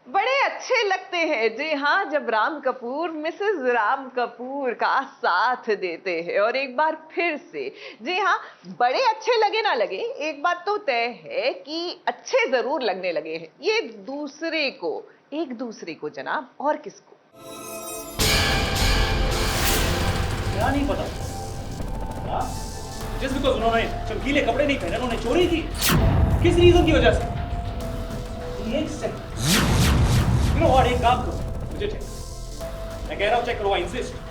बड़े अच्छे लगते हैं जी हाँ, जब राम कपूर मिसेस राम कपूर का साथ देते हैं। और एक बार फिर से जी हाँ, बड़े अच्छे लगे ना लगे, एक बात तो तय है कि अच्छे जरूर लगने लगे हैं ये एक दूसरे को जनाब, और किसको। क्या नहीं पता? जिस बिकॉज उन्होंने चमकीले कपड़े नहीं पहने, उन्होंने चोरी की। किस रीजन की वजह से? एक सेकंड, यू नो व्हाट, एक काम करो, मुझे चेक, मैं कह रहा हूं चेक करो, आई इंसिस्ट।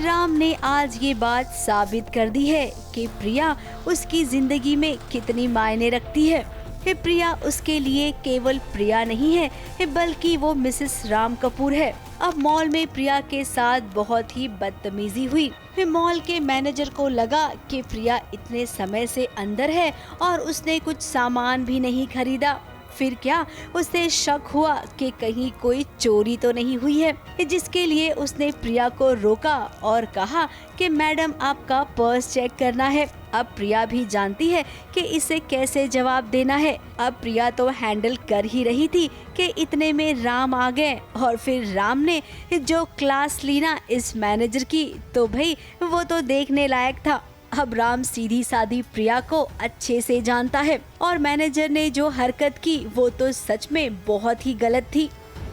राम ने आज ये बात साबित कर दी है कि प्रिया उसकी जिंदगी में कितनी मायने रखती है। प्रिया उसके लिए केवल प्रिया नहीं है, बल्कि वो मिसेस राम कपूर है। अब मॉल में प्रिया के साथ बहुत ही बदतमीजी हुई। मॉल के मैनेजर को लगा कि प्रिया इतने समय से अंदर है और उसने कुछ सामान भी नहीं खरीदा। फिर क्या, उसे शक हुआ कि कहीं कोई चोरी तो नहीं हुई है, जिसके लिए उसने प्रिया को रोका और कहा कि मैडम आपका पर्स चेक करना है। अब प्रिया भी जानती है कि इसे कैसे जवाब देना है। अब प्रिया तो हैंडल कर ही रही थी कि इतने में राम आ गए और फिर राम ने जो क्लास ली ना इस मैनेजर की, तो भाई वो तो देखने लायक था। अब राम सीधी सादी प्रिया को अच्छे से जानता है और मैनेजर ने जो हरकत की वो तो सच में बहुत ही गलत थी।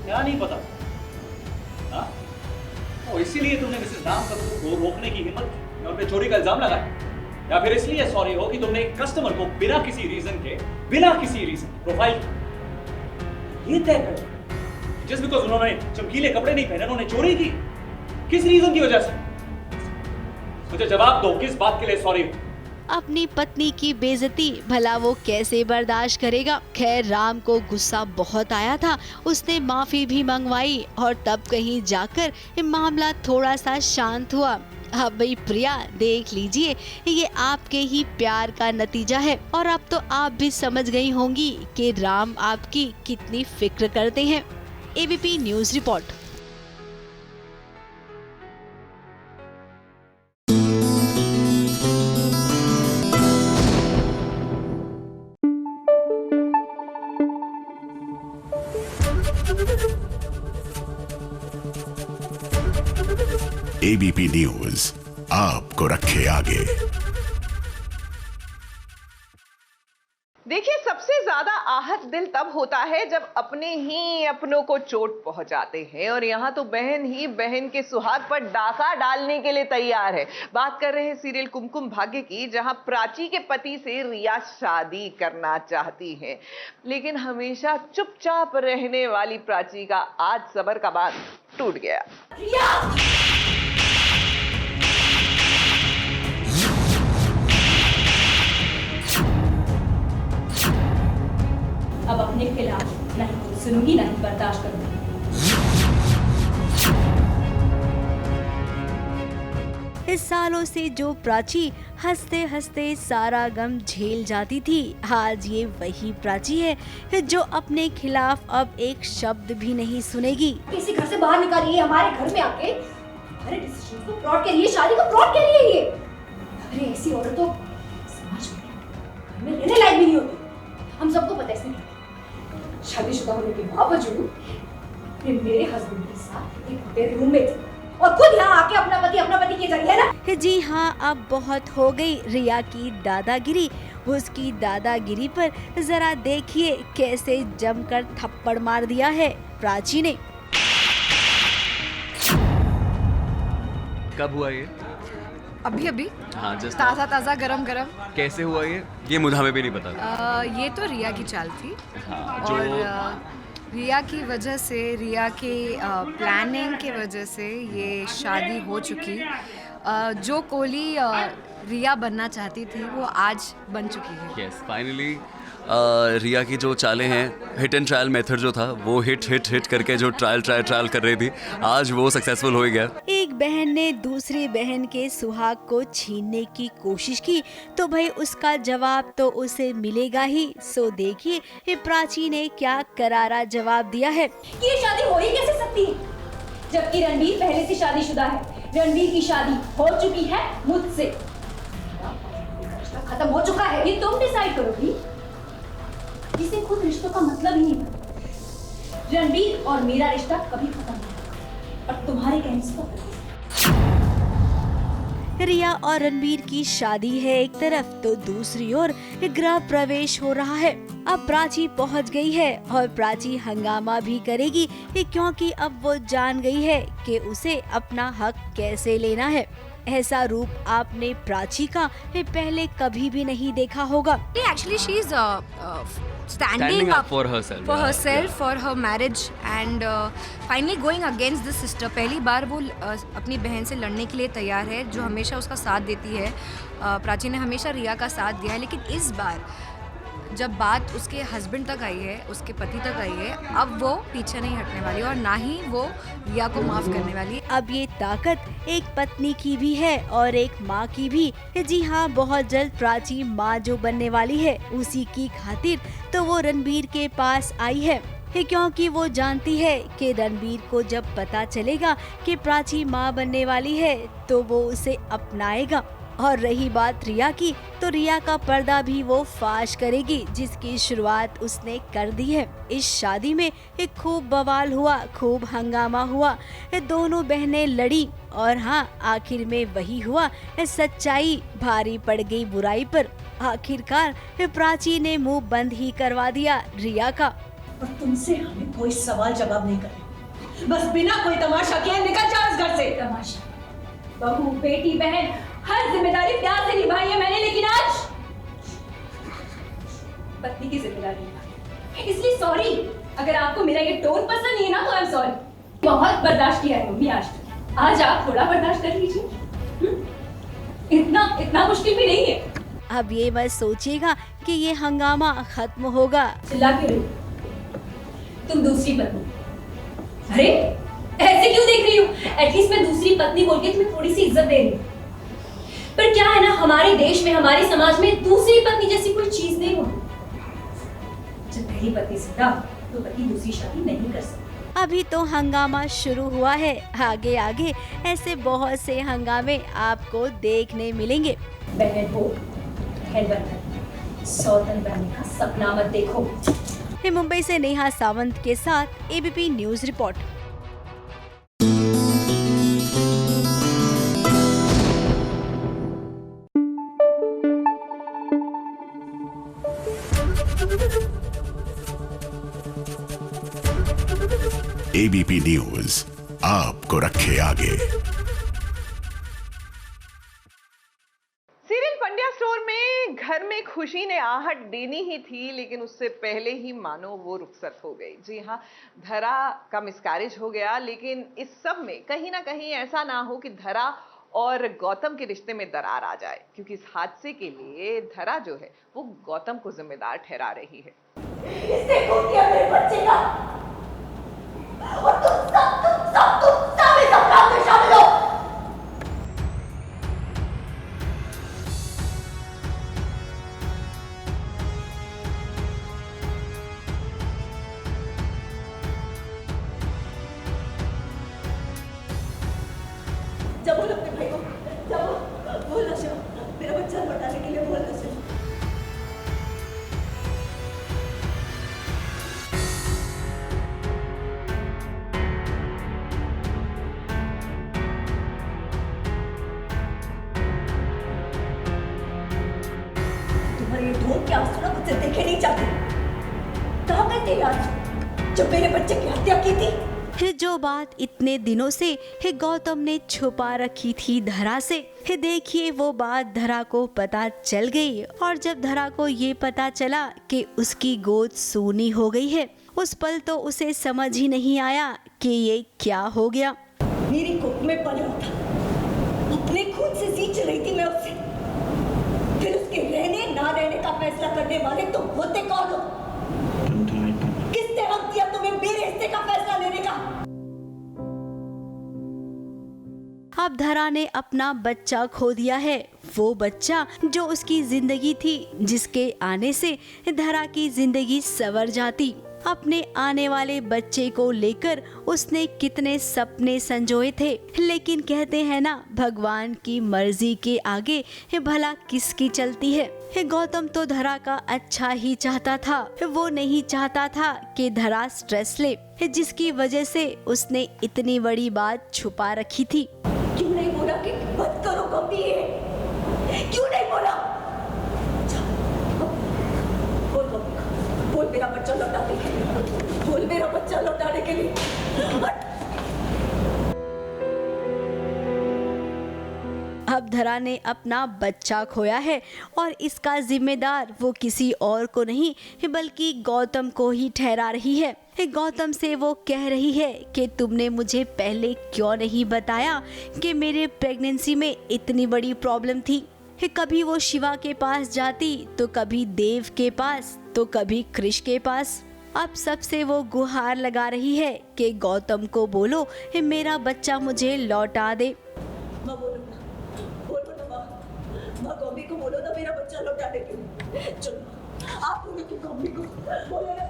क्या नहीं पता? इसीलिए तुमने मिसेस राम कपूर को रोकने की हिम्मत की, उन पे चोरी का इल्जाम लगाया? या फिर इसलिए सॉरी हो कि तुमने कस्टमर को बिना किसी रीजन प्रोफाइल ये तय कर, जस्ट बिकॉज उन्होंने चमकीले कपड़े नहीं पहने, उन्होंने चोरी की। किस रीजन की वजह से? मुझे जवाब दो, किस बात के लिए सॉरी हो? अपनी पत्नी की बेइज्जती भला वो कैसे बर्दाश्त करेगा। खैर राम को गुस्सा बहुत आया था, उसने माफी भी मंगवाई और तब कहीं जाकर मामला थोड़ा सा शांत हुआ। अब भाई प्रिया देख लीजिए, ये आपके ही प्यार का नतीजा है और अब तो आप भी समझ गई होंगी कि राम आपकी कितनी फिक्र करते हैं। ABP news report. ABP news आपको रखे आगे। देखिए, सबसे ज्यादा आहत दिल तब होता है जब अपने ही अपनों को चोट पहुंचाते हैं, और यहाँ तो बहन ही बहन के सुहाग पर डाका डालने के लिए तैयार है। बात कर रहे हैं सीरियल कुमकुम भाग्य की, जहां प्राची के पति से रिया शादी करना चाहती है, लेकिन हमेशा चुपचाप रहने वाली प्राची का आज सबर का बांध टूट गया। अब अपने खिलाफ नहीं सुनूंगी, नहीं बर्दाश्त करूंगी। इस सालों से जो प्राची हंसते हंसते सारा गम झेल जाती थी, आज ये वही प्राची है जो अपने खिलाफ अब एक शब्द भी नहीं सुनेगी। किसी घर से बाहर निकालिए, हमारे घर में आके हमारे डिसीजन को फ्रॉड करिए, शादी को फ्रॉड करिए। ये अरे ऐसी औरत तो समाज में रहने लायक भी नहीं होती। हम सबको पता है इसमें शादीशुदा होने के बावजूद मेरे हस्बैंड के साथ एक होटल रूम में थी और खुद यहाँ आके अपना पति के जरिए ना। जी हाँ, अब बहुत हो गई रिया की दादागिरी। उसकी दादागिरी पर जरा देखिए कैसे जमकर थप्पड़ मार दिया है प्राची ने। कब हुआ ये? अभी हाँ, जस्ट ताजा गरम। कैसे हुआ ये मुझे हमें भी नहीं पता। ये तो रिया की चाल थी। हाँ, और रिया की वजह से, रिया के प्लानिंग की वजह से ये शादी हो चुकी। जो कोहली रिया बनना चाहती थी वो आज बन चुकी है। यस, फाइनली रिया की जो चालें हैं, हिट एंड ट्रायल मेथड जो था वो हिट करके जो ट्रायल कर रही थी, आज वो सक्सेसफुल हो गया। एक बहन ने दूसरी बहन के सुहाग को छीनने की कोशिश की तो भाई उसका जवाब तो उसे मिलेगा ही। सो देखिए ये प्राची ने क्या करारा जवाब दिया है। ये शादी हो ही कैसे सकती है जबकि रणवीर पहले से शादीशुदा है। रणवीर की शादी हो चुकी है मुझसे, रिश्ता खत्म हो चुका है। ये तुम डिसाइड करोगी। इसे खुद रिश्तों का मतलब ही नहीं पता। रणवीर और मेरा रिश्ता कभी खत्म नहीं होगा और तुम्हारे कहने से तो रिया और रणवीर की शादी है एक तरफ तो दूसरी ओर गृह प्रवेश हो रहा है। अब प्राची पहुंच गई है और प्राची हंगामा भी करेगी क्योंकि अब वो जान गई है कि उसे अपना हक कैसे लेना है। ऐसा रूप आपने प्राची का पहले कभी भी नहीं देखा होगा। Actually, she's standing up for herself, for her marriage, and finally going against the sister. पहली बार वो अपनी बहन से लड़ने के लिए तैयार है, जो हमेशा उसका साथ देती है। प्राची ने हमेशा रिया का साथ दिया है, लेकिन इस बार जब बात उसके हस्बैंड तक आई है, उसके पति तक आई है, अब वो पीछे नहीं हटने वाली और ना ही वो रिया को माफ करने वाली। अब ये ताकत एक पत्नी की भी है और एक माँ की भी। जी हाँ, बहुत जल्द प्राची माँ जो बनने वाली है उसी की खातिर तो वो रणवीर के पास आई है क्योंकि वो जानती है कि रणवीर को जब पता चलेगा कि प्राची माँ बनने वाली है तो वो उसे अपनाएगा। और रही बात रिया की तो रिया का पर्दा भी वो फाश करेगी जिसकी शुरुआत उसने कर दी है। इस शादी में एक खूब बवाल हुआ, खूब हंगामा हुआ, दोनों बहनें लड़ी और हाँ आखिर में वही हुआ, सच्चाई भारी पड़ गई बुराई पर। आखिरकार प्राची ने मुंह बंद ही करवा दिया रिया का। और तुमसे हमें कोई सवाल जवाब नहीं करने, बस बिना कोई तमाशा किए निकल जाओ इस घर से। तमाशा बहू बेटी बहन हर जिम्मेदारी प्यार से निभाई है मैंने, लेकिन आज पत्नी की जिम्मेदारी निभाई। इसलिए सॉरी, अगर आपको मेरा ये टोन पसंद नहीं है ना तो आई एम सॉरी। बहुत बर्दाश्त किया है मम्मी आज तक, आज आप थोड़ा बर्दाश्त कर लीजिए। इतना मुश्किल भी नहीं है। अब ये मत सोचिएगा कि ये हंगामा खत्म होगा। चिल्ला क्यों रही? तुम दूसरी पत्नी, अरे ऐसे क्यों देख रही हो? एटलीस्ट मैं दूसरी पत्नी बोल के तुम्हें थोड़ी सी इज्जत दे रही हूँ। पर क्या है ना, हमारे देश में हमारे समाज में दूसरी पत्नी जैसी कोई चीज नहीं होती। जब पहली पत्नी जिंदा तो पति दूसरी शादी नहीं कर सकता। अभी तो हंगामा शुरू हुआ है, आगे आगे ऐसे बहुत से हंगामे आपको देखने मिलेंगे। बहन हो बहन बनकर सौतन बनने का सपना मत देखो। मुंबई से नेहा सावंत के साथ ABP news report. ABP news आपको रखे आगे। सीरियल पंड्या स्टोर में घर में खुशी ने आहट देनी ही थी, लेकिन उससे पहले ही मानो वो रुखसत हो गई। जी हाँ, धरा का मिसकैरेज हो गया, लेकिन इस सब में कहीं ना कहीं ऐसा ना हो कि धरा और गौतम के रिश्ते में दरार आ जाए, क्योंकि इस हादसे के लिए धरा जो है वो गौतम को जिम्मेदार ठहरा रही है। इसने खून किया मेरे बच्चे का और तुम सब इस अपराध में शामिल हो। जब बोल अपने भाई को, जब बोल नशा मेरा बच्चा लौटाने के लिए बोल नशा। तुम्हारे ढोल के आंसू ना मुझसे देखे नहीं जाते। कहाँ गए थे आज जब मेरे बच्चे की हत्या की थी? जो बात इतने दिनों से गौतम ने छुपा रखी थी धरा से, देखिए वो बात धरा को पता चल गई। और जब धरा को ये पता चला कि उसकी गोद सूनी हो गई है, उस पल तो उसे समझ ही नहीं आया कि ये क्या हो गया। मेरी कोख में पल रहा था, अपने खून से सींच रही थी मैं उससे। फिर उसके रहने ना रहने का फैसला करने वाले तुम होते कौन हो? किसने हक दिया तुम्हें मेरे हिस्से का फैसला लेने का? अब धरा ने अपना बच्चा खो दिया है, वो बच्चा जो उसकी जिंदगी थी, जिसके आने से धरा की जिंदगी संवर जाती। अपने आने वाले बच्चे को लेकर उसने कितने सपने संजोए थे, लेकिन कहते हैं ना, भगवान की मर्जी के आगे भला किसकी चलती है। गौतम तो धरा का अच्छा ही चाहता था, वो नहीं चाहता था कि धरा स्ट्रेस ले, जिसकी वजह से उसने इतनी बड़ी बात छुपा रखी थी। क्यों नहीं बोला कि मत करो कभी ये? क्यों नहीं बोला? बोल मेरा बच्चा लौटाने के लिए, बोल मेरा बच्चा लौटाने के लिए। अब धरा ने अपना बच्चा खोया है और इसका जिम्मेदार वो किसी और को नहीं बल्कि गौतम को ही ठहरा रही है। गौतम से वो कह रही है कि तुमने मुझे पहले क्यों नहीं बताया कि मेरे प्रेगनेंसी में इतनी बड़ी प्रॉब्लम थी। कभी वो शिवा के पास जाती तो कभी देव के पास तो कभी कृष के पास। अब सबसे वो गुहार लगा रही है कि गौतम को बोलो मेरा बच्चा मुझे लौटा दे। माँ बोलो ना माँ गौमी को बोलो ना मेरा बच्चा लौटाने के लिए। चलो आप बोलो कि गौमी को बोलो ना,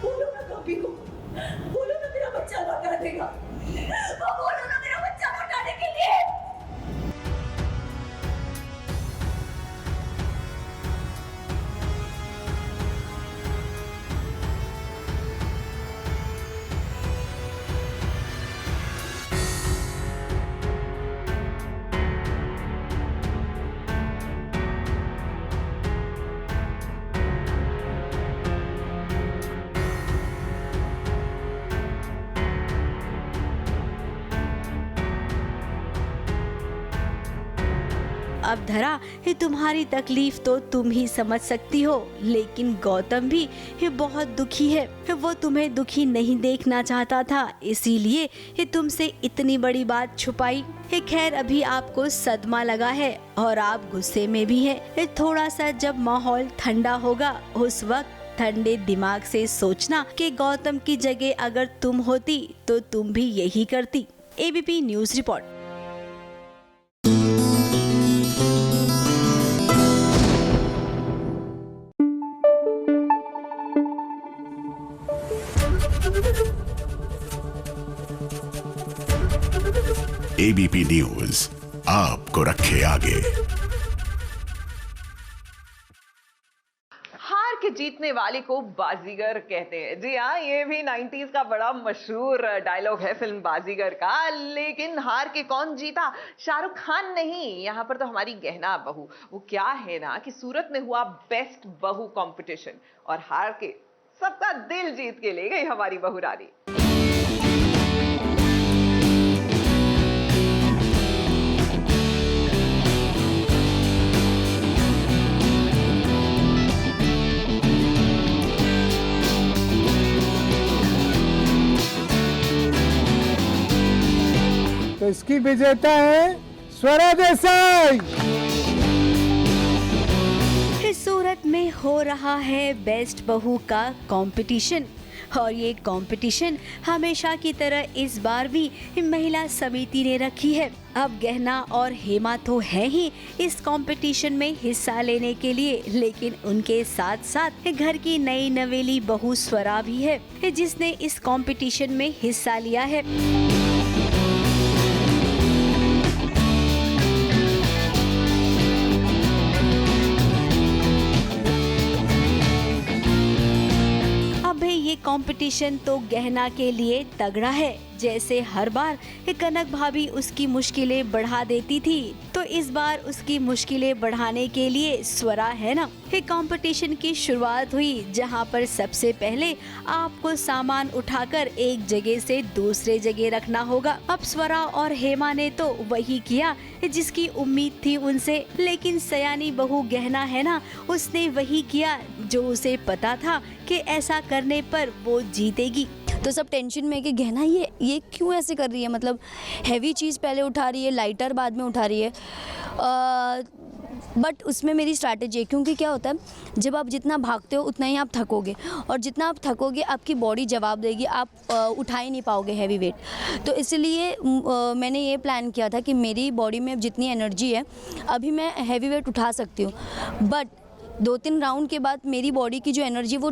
बोलो ना गौमी को, बोलो ना मेरा बच्चा लौटा देगा। बोलो ना मेरा बच्चा लौटाने के लिए। अब धरा तुम्हारी तकलीफ तो तुम ही समझ सकती हो, लेकिन गौतम भी बहुत दुखी है। वो तुम्हें दुखी नहीं देखना चाहता था, इसीलिए तुमसे इतनी बड़ी बात छुपाई। खैर अभी आपको सदमा लगा है और आप गुस्से में भी हैं। थोड़ा सा जब माहौल ठंडा होगा उस वक्त ठंडे दिमाग से सोचना कि गौतम की जगह अगर तुम होती तो तुम भी यही करती। ABP news report. ABP news आपको रखे आगे। हार के जीतने वाले को बाजीगर कहते हैं। जी हाँ, ये भी 90s का बड़ा मशहूर डायलॉग है फिल्म बाजीगर का। लेकिन हार के कौन जीता? शाहरुख खान नहीं, यहाँ पर तो हमारी गहना बहू। वो क्या है ना कि सूरत में हुआ बेस्ट बहू कंपटीशन और हार के सबका दिल जीत के ले गई हमारी बहू रानी। तो इसकी विजेता है स्वरा देसाई। सूरत में हो रहा है बेस्ट बहू का कंपटीशन और ये कंपटीशन हमेशा की तरह इस बार भी महिला समिति ने रखी है। अब गहना और हेमा तो है ही इस कंपटीशन में हिस्सा लेने के लिए, लेकिन उनके साथ साथ घर की नई नवेली बहू स्वरा भी है जिसने इस कंपटीशन में हिस्सा लिया है। ये कंपटीशन तो गहना के लिए तगड़ा है। जैसे हर बार कनक भाभी उसकी मुश्किलें बढ़ा देती थी, तो इस बार उसकी मुश्किलें बढ़ाने के लिए स्वरा है ना। कंपटीशन की शुरुआत हुई जहां पर सबसे पहले आपको सामान उठाकर एक जगह से दूसरे जगह रखना होगा। अब स्वरा और हेमा ने तो वही किया जिसकी उम्मीद थी उनसे, लेकिन सयानी बहू गहना है ना, उसने वही किया जो उसे पता था कि ऐसा करने पर वो जीतेगी। तो सब टेंशन में कि गहना ये क्यों ऐसे कर रही है, मतलब हैवी चीज़ पहले उठा रही है, लाइटर बाद में उठा रही है। बट उसमें मेरी स्ट्रैटेजी है, क्योंकि क्या होता है, जब आप जितना भागते हो उतना ही आप थकोगे, और जितना आप थकोगे आपकी बॉडी जवाब देगी, आप उठा ही नहीं पाओगे हैवी वेट। तो इसलिए मैंने ये प्लान किया था कि मेरी बॉडी में जितनी एनर्जी है अभी मैं हैवी वेट उठा सकती हूँ, बट 2-3 राउंड के बाद मेरी बॉडी की जो एनर्जी वो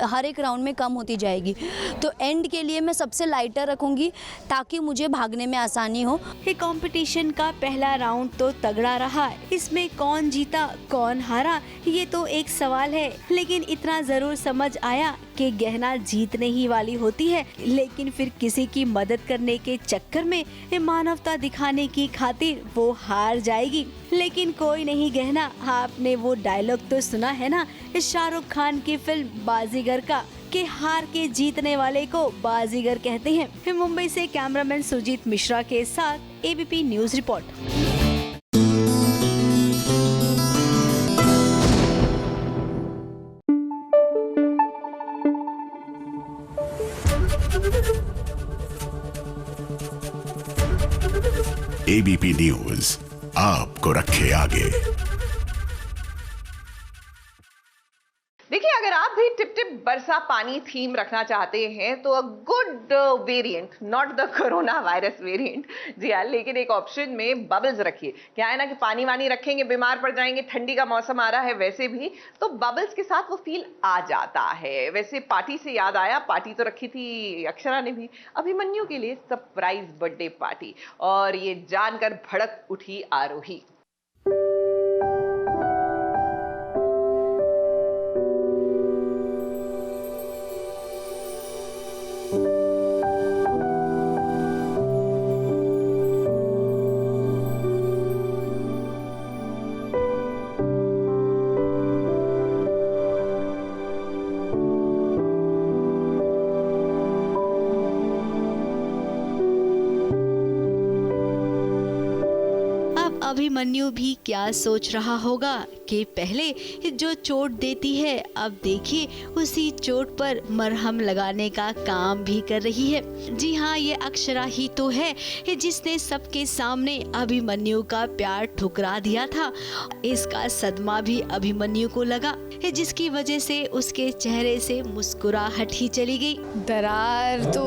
हर एक राउंड में कम होती जाएगी। तो एंड के लिए मैं सबसे लाइटर रखूँगी ताकि मुझे भागने में आसानी हो। ये कंपटीशन का पहला राउंड तो तगड़ा रहा। इसमें कौन जीता कौन हारा ये तो एक सवाल है, लेकिन इतना जरूर समझ आया कि गहना जीतने ही वाली होती है, लेकिन फिर किसी की मदद करने के चक्कर में मानवता दिखाने की खातिर वो हार जाएगी। लेकिन कोई नहीं गहना, आपने वो डायलॉग तो सुना है ना शाहरुख खान की फिल्म बाजीगर का, कि हार के जीतने वाले को बाजीगर कहते हैं। मुंबई से कैमरामैन सुजीत मिश्रा के साथ ABP news report. ABP news आपको रखे आगे। देखिए, अगर आप भी टिप टिप बरसा पानी थीम रखना चाहते हैं तो a good variant, not the corona virus variant, जी हाँ, लेकिन एक ऑप्शन में बबल्स रखिए। क्या है ना कि पानी वानी रखेंगे बीमार पड़ जाएंगे, ठंडी का मौसम आ रहा है वैसे भी, तो बबल्स के साथ वो फील आ जाता है। वैसे पार्टी से याद आया, पार्टी तो रखी थी अक्षरा ने भी अभिमन्यु के लिए सरप्राइज बर्थडे पार्टी, और ये जानकर भड़क उठी आरोही। अभिमन्यु भी क्या सोच रहा होगा कि पहले जो चोट देती है अब देखिए उसी चोट पर मरहम लगाने का काम भी कर रही है। जी हाँ, ये अक्षरा ही तो है जिसने सबके सामने अभिमन्यु का प्यार ठुकरा दिया था। इसका सदमा भी अभिमन्यु को लगा, जिसकी वजह से उसके चेहरे से मुस्कुराहट ही चली गई। दरार तो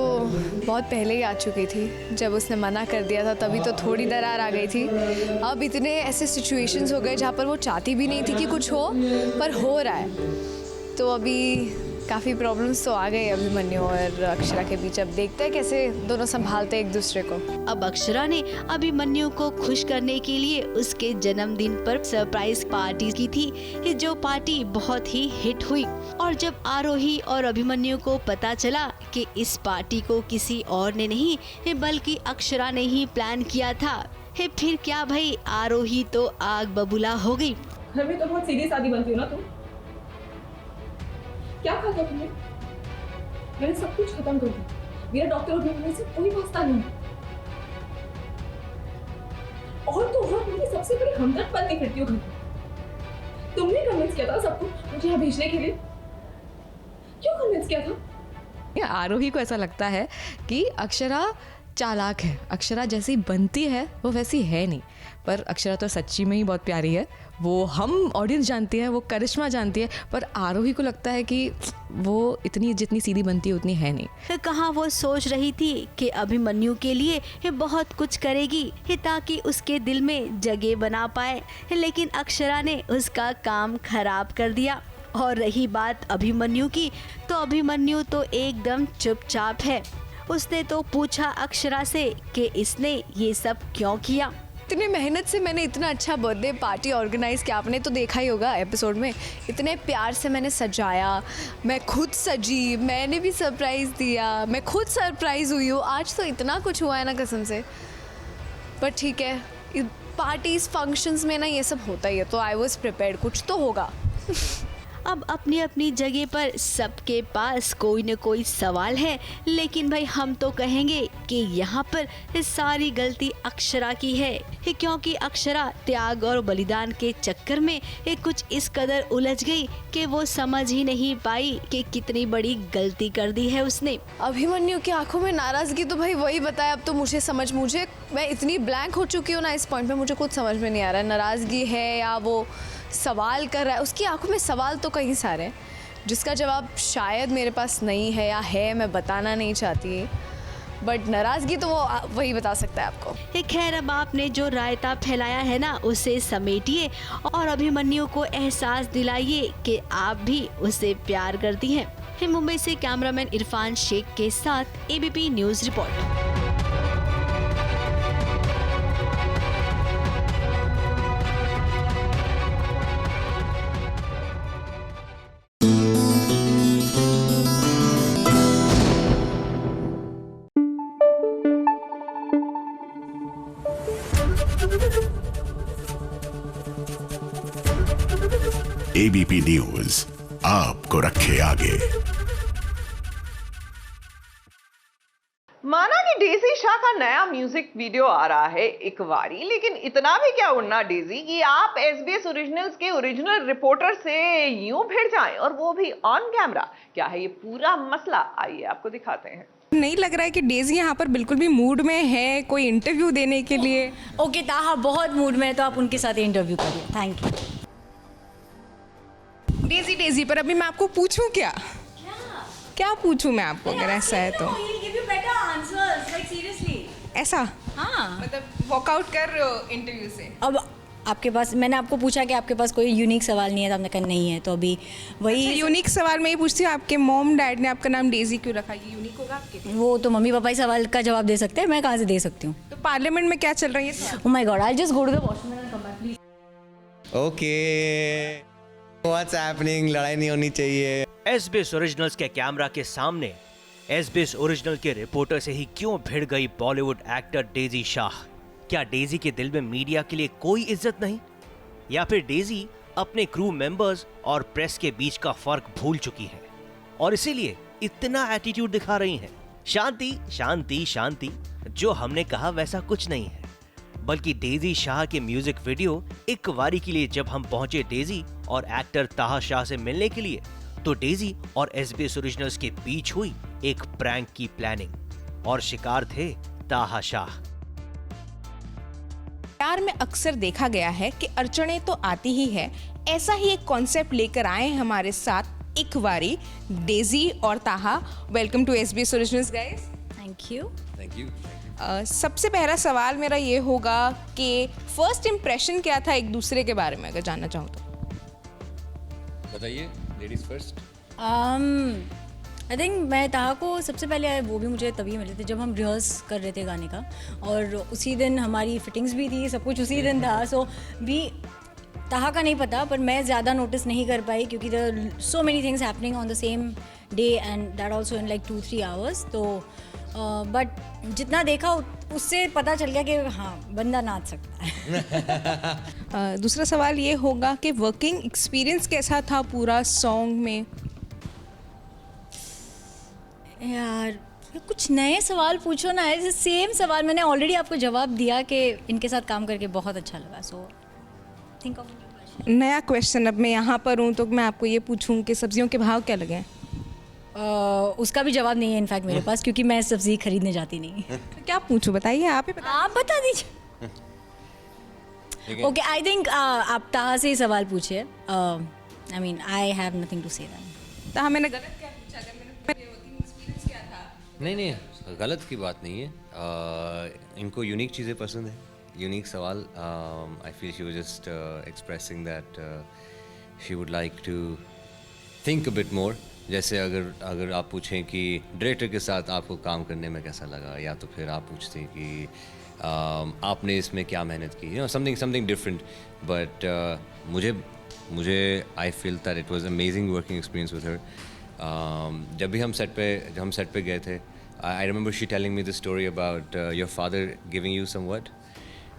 बहुत पहले ही आ चुकी थी, जब उसने मना कर दिया था तभी तो थोड़ी दरार आ गई थी। अब इतने ऐसे सिचुएशंस हो गए जहाँ पर वो चाहती भी नहीं थी कि कुछ हो, पर हो रहा है, तो अभी काफ़ी प्रॉब्लम्स तो आ गए अभिमन्यु और अक्षरा के बीच। अब देखते हैं कैसे दोनों संभालते हैं एक दूसरे को। अब अक्षरा ने अभिमन्यु को खुश करने के लिए उसके जन्मदिन पर सरप्राइज पार्टी की थी, जो पार्टी बहुत ही हिट हुई। और जब आरोही और अभिमन्यु को पता चला कि इस पार्टी को किसी और ने नहीं बल्कि अक्षरा ने ही प्लान किया था, फिर क्या भाई, आरोही तो आग बबूला हो गई। घर में तो बहुत सीरियस आदि बनती हो ना तुम। क्या कहा था तुमने? मैंने सब कुछ खत्म कर दिया, मेरा डॉक्टर और मेरे से कोई वास्ता नहीं। और तो और मेरी सबसे बड़ी हमदर्द बनती फिरती हो घर में। तुमने कन्विंस किया था सबको मुझे यहाँ भेजने के लिए। क्यों कन्विंस किया था? आरोही को ऐसा लगता है कि अक्षरा चालाक है, अक्षरा जैसी बनती है वो वैसी है नहीं, पर अक्षरा तो सच्ची में ही बहुत प्यारी है। वो हम ऑडियंस जानती है, वो करिश्मा जानती है, पर आरोही को लगता है कि वो इतनी जितनी सीधी बनती है उतनी है नहीं। कहाँ वो सोच रही थी कि अभिमन्यु के लिए बहुत कुछ करेगी ताकि उसके दिल में जगह बना पाए, लेकिन अक्षरा ने उसका काम खराब कर दिया। और रही बात अभिमन्यु की, तो अभिमन्यु तो एकदम चुपचाप है। उसने तो पूछा अक्षरा से कि इसने ये सब क्यों किया। इतने मेहनत से मैंने इतना अच्छा बर्थडे पार्टी ऑर्गेनाइज किया, आपने तो देखा ही होगा एपिसोड में, इतने प्यार से मैंने सजाया, मैं खुद सजी, मैंने भी सरप्राइज़ दिया, मैं खुद सरप्राइज़ हुई हूँ। आज तो इतना कुछ हुआ है ना कसम से, पर ठीक है, पार्टीज फंक्शंस में ना ये सब होता ही है, तो आई वॉज प्रिपेयर्ड, कुछ तो होगा। अब अपनी अपनी जगह पर सबके पास कोई न कोई सवाल है, लेकिन भाई हम तो कहेंगे कि यहाँ पर सारी गलती अक्षरा की है, क्योंकि अक्षरा त्याग और बलिदान के चक्कर में कुछ इस कदर उलझ गई कि वो समझ ही नहीं पाई कि कितनी बड़ी गलती कर दी है उसने। अभिमन्यु की आंखों में नाराजगी तो भाई वही बताया। अब तो मुझे मैं इतनी ब्लैंक हो चुकी हूँ ना इस पॉइंट पे, मुझे कुछ समझ में नहीं आ रहा है नाराजगी है या वो सवाल कर रहा है। उसकी आंखों में सवाल तो कई सारे हैं जिसका जवाब शायद मेरे पास नहीं है या है, मैं बताना नहीं चाहती, बट नाराजगी तो वो वही बता सकता है आपको। खैर, अब आपने जो रायता फैलाया है ना उसे समेटिए और अभिमन्यु को एहसास दिलाइए कि आप भी उसे प्यार करती हैं। मुंबई से कैमरामैन इरफान शेख के साथ ABP news report. ABP news आपको रखे आगे। माना कि डेजी शाह का नया म्यूजिक वीडियो आ रहा है इकवारी, लेकिन इतना भी क्या उड़ना डेजी कि आप एसबीएस ओरिजिनल्स के ओरिजिनल रिपोर्टर से यूं भिड़ जाएं और वो भी ऑन कैमरा। क्या है ये पूरा मसला, आइए आपको दिखाते हैं। नहीं लग रहा है कि डेजी यहाँ पर बिल्कुल भी मूड में है कोई इंटरव्यू देने के लिए। ओके ताहा बहुत मूड में है तो आप उनके साथ इंटरव्यू करिए। Thank you. डेजी पर अभी मैं आपको पूछूं क्या पूछूं मैं आपको, अगर ऐसा है तो ऐसा हाँ, मतलब वॉकआउट कर इंटरव्यू से। अब आपके पास, मैंने आपको पूछा कि आपके पास कोई यूनिक सवाल नहीं है तो आपने कहा नहीं है, तो अभी वही अच्छा, यूनिक सवाल मैं ये पूछती हूँ, आपके मॉम डैड ने आपका नाम डेजी क्यों रखा, ये यूनिक होगा आपके लिए? वो तो मम्मी पापा ही सवाल का जवाब दे सकते हैं, मैं कहाँ से दे सकती हूँ। तो पार्लियामेंट में क्या चल रही है? Oh my God, I just go to the washroom and come back please. Okay, what's happening? लड़ाई नहीं होनी चाहिए। एसबीएस ओरिजिनल्स के कैमरा के सामने एसबीएस ओरिजिनल के रिपोर्टर से ही क्यों भिड़ गई बॉलीवुड एक्टर डेजी शाह? क्या डेजी के दिल में मीडिया के लिए कोई इज्जत नहीं, या फिर डेजी अपने क्रू मेंबर्स और प्रेस के बीच का फर्क भूल चुकी है और इसीलिए इतना एटीट्यूड दिखा रही हैं? शांति शांति शांति, जो हमने कहा वैसा कुछ नहीं है, बल्कि डेजी शाह के म्यूजिक वीडियो इकवारी के लिए जब हम पहुंचे डेजी और एक्टर ताहा शाह से मिलने के लिए, तो डेजी और एसबीएस ओरिजिनल्स के बीच हुई एक प्रैंक की प्लानिंग और शिकार थे ताहा शाह। प्यार में अक्सर देखा गया है कि अड़चनें तो आती ही है, ऐसा ही एक कॉन्सेप्ट लेकर आए हैं हमारे साथ इकवारी, डेजी और Taha. Welcome to SBS originals guys. Thank you. Thank you. सबसे पहला सवाल मेरा ये होगा कि फर्स्ट इम्प्रेशन क्या था एक दूसरे के बारे में, अगर जानना चाहूँ तो बताइए, लेडीज फर्स्ट। आई थिंक मैं ताहा को सबसे पहले, वो भी मुझे तभी मिले थे जब हम रिहर्स कर रहे थे गाने का, और उसी दिन हमारी फिटिंग्स भी थी, सब कुछ उसी दिन था। सो भी ताहा का नहीं पता, पर मैं ज़्यादा नोटिस नहीं कर पाई क्योंकि there so many things happening on the same day and that also in like 2-3 hours. तो बट जितना देखा उससे पता चल गया कि हाँ, बंदा नाच सकता है। दूसरा सवाल ये होगा कि वर्किंग एक्सपीरियंस कैसा था पूरा सॉन्ग में? यार कुछ नए सवाल पूछो ना, ऐसे सेम सवाल मैंने ऑलरेडी आपको जवाब दिया कि इनके साथ काम करके बहुत अच्छा लगा। सो थिंक ऑफ नया क्वेश्चन। अब मैं यहाँ पर हूँ तो मैं आपको ये पूछूँ कि सब्जियों के भाव क्या लगे हैं? उसका भी जवाब नहीं है इनफैक्ट मेरे पास, क्योंकि मैं सब्जी खरीदने जाती नहीं। तो क्या पूछूं, बताइए, आप ही आप बता दीजिए। ओके, आई थिंक आप ताहा से ही सवाल पूछिए। I mean I have nothing to say that. Taha, मैंने गलत क्या पूछा? अगर मैंने वर्किंग एक्सपीरियंस क्या था? नहीं, गलत की बात नहीं है। इनको यूनिक चीज़ें पसंद है, यूनिक सवाल। I feel she was just expressing that she would like to think a bit more. जैसे अगर आप पूछें कि डायरेक्टर के साथ आपको काम करने में कैसा लगा, या तो फिर आप पूछते हैं कि आपने इसमें क्या मेहनत की, you know, something different. But मुझे I feel that it was amazing working experience with her. जब भी हम सेट पे गए थे, I remember she telling me the story about your father giving you some what,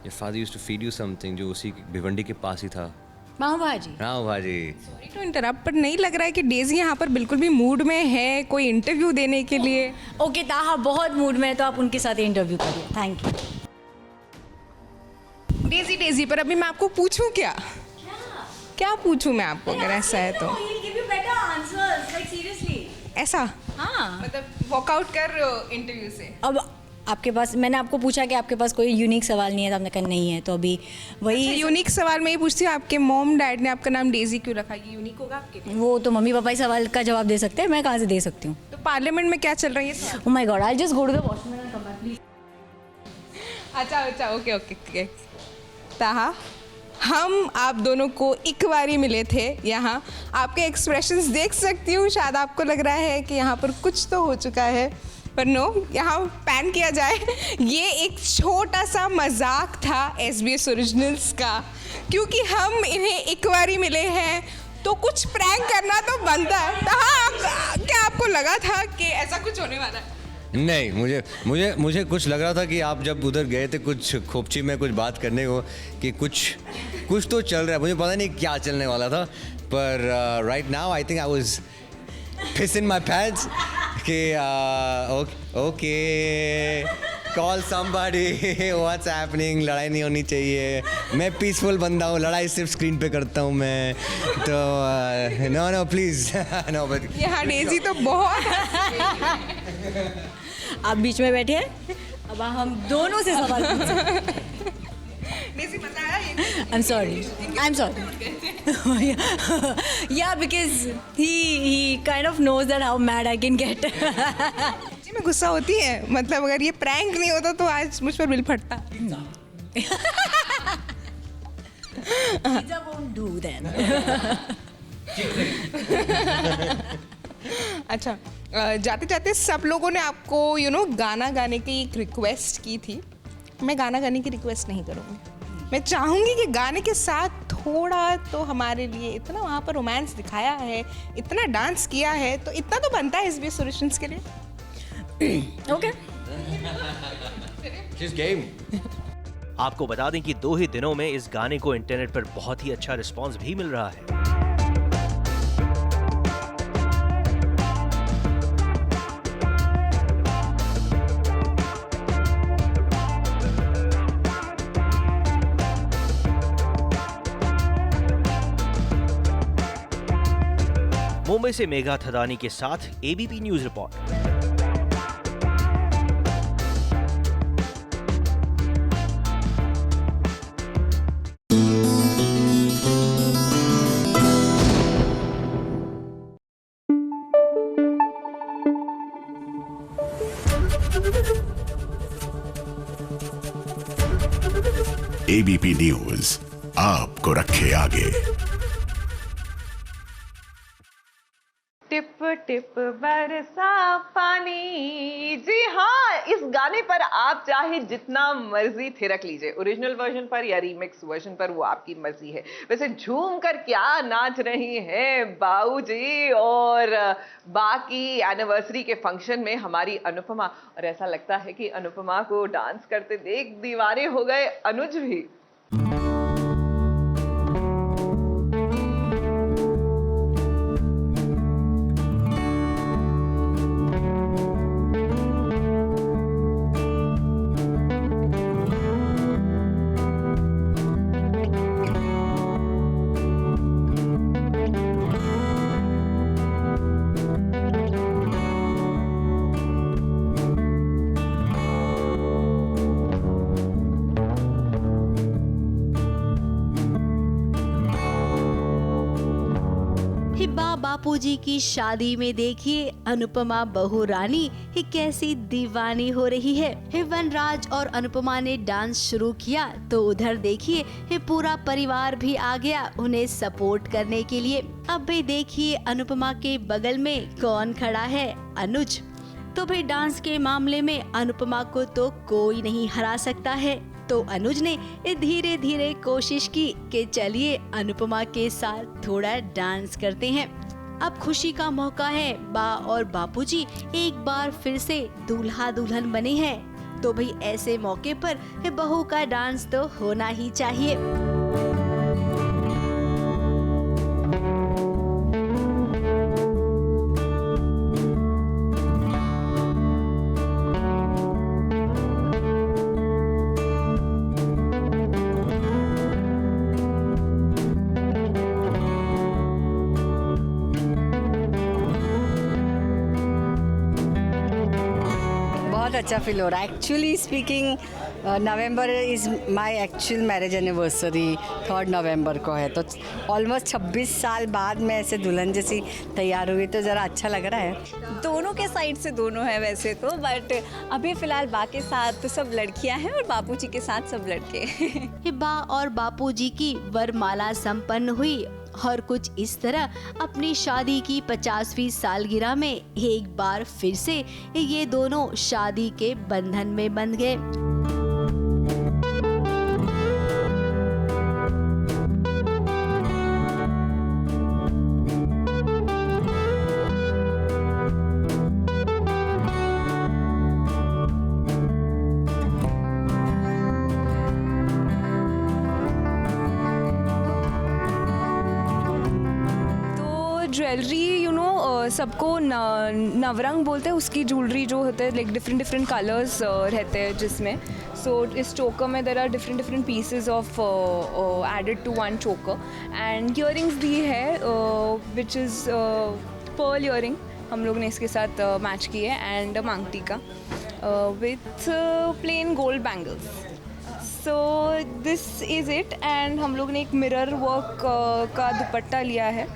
your father used to feed you something, जो उसी भिवंडी के पास ही था, पाव भाजी। पाव भाजी। सॉरी टू इंटरप्ट, पर नहीं लग रहा है कि डेजी यहाँ पर बिल्कुल भी मूड में है कोई इंटरव्यू देने के लिए? ओके ताहा बहुत मूड में है तो आप उनके साथ इंटरव्यू करिए। Thank you. डेजी पर अभी मैं आपको पूछूं क्या पूछूं मैं आपको, अगर ऐसा है तो? ऐसा? हाँ, मतलब वॉकआउट कर इंटरव्यू से। अब आपके पास, मैंने आपको पूछा कि आपके पास कोई यूनिक सवाल नहीं है, तो आपने कहा नहीं है, तो अभी वही यूनिक सवाल मैं ये पूछती हूँ, आपके मॉम डैड ने आपका नाम डेजी क्यों रखा? ये यूनिक होगा आपके लिए? वो तो मम्मी पापा ही सवाल का जवाब दे सकते हैं, मैं कहाँ से दे सकती हूँ? तो पार्लियामेंट में क्या चल रहा है ये? Oh my God, I just go to the washroom and come back please. अच्छा ओके। ताहा, हम आप दोनों को एक बारी मिले थे यहाँ, आपके एक्सप्रेशंस देख सकती हूँ, शायद आपको लग रहा है कि यहाँ पर कुछ तो हो चुका है, पर नो, यहाँ पैन किया जाए, ये एक छोटा सा मजाक था SBS ओरिजिनल्स का, क्योंकि हम इन्हें एक बारी मिले हैं तो कुछ प्रैंक करना तो बनता है। क्या आपको लगा था कि ऐसा कुछ होने वाला है? नहीं, मुझे कुछ लग रहा था कि आप जब उधर गए थे कुछ खोपची में कुछ बात करने को, कि कुछ तो चल रहा है, मुझे पता नहीं क्या चलने वाला था, पर right now I think I was piss in my pants कि okay call somebody, what's happening, लड़ाई नहीं होनी चाहिए, मैं पीसफुल बंदा हूँ, लड़ाई सिर्फ स्क्रीन पे करता हूँ मैं, तो नो प्लीज नो। बट यहाँ डेजी तो बहुत आप बीच में बैठे हैं, अब हम दोनों से सवाल पूछें। डेजी मजा आया ये? I'm sorry. Yeah, because he kind of knows that how mad I can get. जी मैं गुस्सा होती है, मतलब अगर ये प्रैंक नहीं होता तो आज मुझ पर बिल फटता। Pizza won't do then. अच्छा, जाते जाते सब लोगों ने आपको गाना गाने की एक रिक्वेस्ट की थी। मैं गाना गाने की रिक्वेस्ट नहीं करूँगी, मैं चाहूँगी कि गाने के साथ थोड़ा तो हमारे लिए, इतना वहाँ पर रोमांस दिखाया है, इतना डांस किया है, तो इतना तो बनता है SBS ओरिजिनल्स के लिए। ओके। Just game. आपको बता दें कि 2 ही दिनों में इस गाने को इंटरनेट पर बहुत ही अच्छा रिस्पांस भी मिल रहा है। मुंबई से मेघा थदानी के साथ ABP news report. ABP news आपको रखे आगे। टिप टिप बरसा पानी। जी हाँ, इस गाने पर आप चाहे जितना मर्जी थिरक लीजिए, ओरिजिनल वर्जन पर या रीमिक्स वर्जन पर, वो आपकी मर्जी है। वैसे झूम कर क्या नाच रही हैं बाऊ जी, और बाकी एनिवर्सरी के फंक्शन में हमारी अनुपमा, और ऐसा लगता है कि अनुपमा को डांस करते देख दीवाने हो गए अनुज भी। बापूजी की शादी में देखिए अनुपमा बहू रानी ही कैसी दीवानी हो रही है। वनराज और अनुपमा ने डांस शुरू किया तो उधर देखिए पूरा परिवार भी आ गया उन्हें सपोर्ट करने के लिए। अब भी देखिए अनुपमा के बगल में कौन खड़ा है, अनुज। तो भाई डांस के मामले में अनुपमा को तो कोई नहीं हरा सकता है। तो अनुज ने धीरे धीरे कोशिश की कि चलिए अनुपमा के साथ थोड़ा डांस करते हैं। अब खुशी का मौका है, बा और बापूजी एक बार फिर से दूल्हा दुल्हन बने हैं, तो भाई ऐसे मौके पर बहू का डांस तो होना ही चाहिए। बहुत अच्छा फील हो रहा है। Actually speaking November is my actual marriage anniversary, 3 नवंबर को है, तो ऑलमोस्ट 26 साल बाद मैं ऐसे दुल्हन जैसी तैयार हुई, तो ज़रा अच्छा लग रहा है। दोनों के साइड से दोनों है वैसे तो, बट अभी फ़िलहाल बा के साथ तो सब लड़कियां हैं और बापूजी के साथ सब लड़के। बा और बापूजी की वरमाला संपन्न हुई और कुछ इस तरह अपनी शादी की 50वीं सालगिरह में एक बार फिर से ये दोनों शादी के बंधन में बंध गए। ज्वेलरी सबको नवरंग बोलते हैं, उसकी ज्वेलरी जो होते हैं लाइक डिफरेंट कलर्स रहते हैं जिसमें। सो इस चोकर में there are different pieces of added to one choker. And earrings दी है विच इज़ पर्ल ईयरिंग, हम लोग ने इसके साथ मैच की है, एंड मांगटी का with plane gold bangles. So this is it. And हम लोग ने एक मिरर वर्क का दुपट्टा लिया है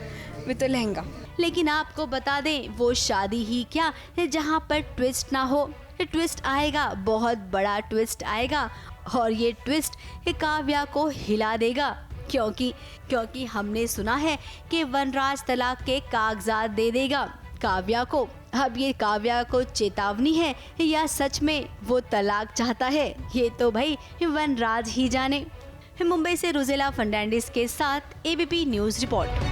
विथ अ लहंगा। लेकिन आपको बता दें, वो शादी ही क्या जहाँ पर ट्विस्ट ना हो। ट्विस्ट आएगा, बहुत बड़ा ट्विस्ट आएगा, और ये ट्विस्ट काव्या को हिला देगा, क्योंकि हमने सुना है कि वनराज तलाक के कागजात दे देगा काव्या को। अब ये काव्या को चेतावनी है या सच में वो तलाक चाहता है, ये तो भाई वनराज ही जाने। मुंबई से रुजेला फर्नांडिस के साथ ABP news report.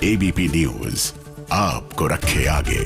ABP news आपको रखे आगे।